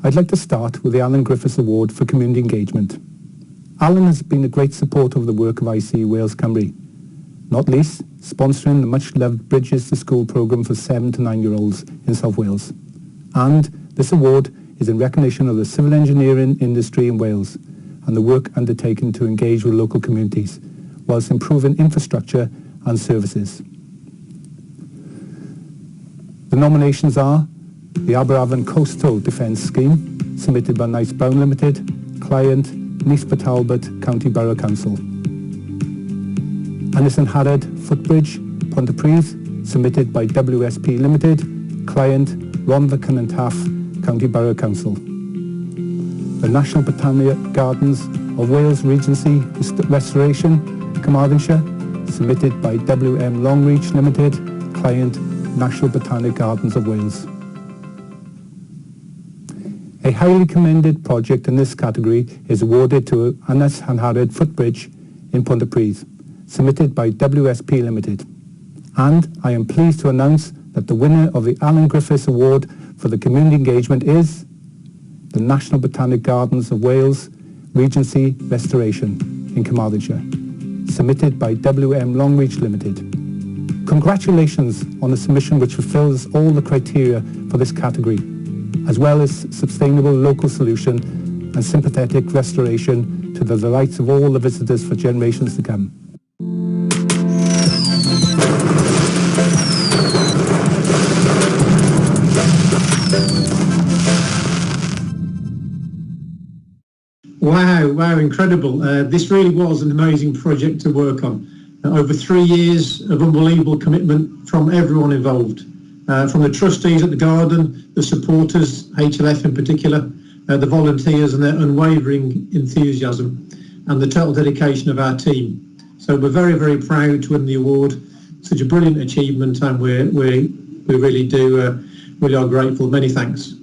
I'd like to start with the Alan Griffiths Award for Community Engagement. Alan has been a great supporter of the work of IC Wales Cymru, not least sponsoring the much-loved Bridges to School programme for 7 to 9-year-olds in South Wales. And this award is in recognition of the civil engineering industry in Wales and the work undertaken to engage with local communities, whilst improving infrastructure and services. The nominations are the Aberavon Coastal Defence Scheme, submitted by Nice Brown Limited, client Nisbet Talbot County Borough Council. Ynys and Harad Footbridge, Pontypridd, submitted by WSP Limited, client Rhondda Cynon Taf County Borough Council. The National Botanic Gardens of Wales Regency Restoration, Carmarthenshire, submitted by WM Longreach Ltd, client National Botanic Gardens of Wales. A highly commended project in this category is awarded to Ynys and Harad Footbridge in Pontypridd, submitted by WSP Limited. And I am pleased to announce that the winner of the Alan Griffiths Award for the Community Engagement is the National Botanic Gardens of Wales Regency Restoration in Carmarthenshire, submitted by WM Longreach Ltd. Congratulations on the submission which fulfills all the criteria for this category, as well as sustainable local solution and sympathetic restoration to the delights of all the visitors for generations to come. Wow, incredible. This really was an amazing project to work on. Over 3 years of unbelievable commitment from everyone involved, from the trustees at the garden, the supporters, HLF in particular, the volunteers and their unwavering enthusiasm, and the total dedication of our team. So we're very, very proud to win the award. Such a brilliant achievement, and we really are grateful. Many thanks.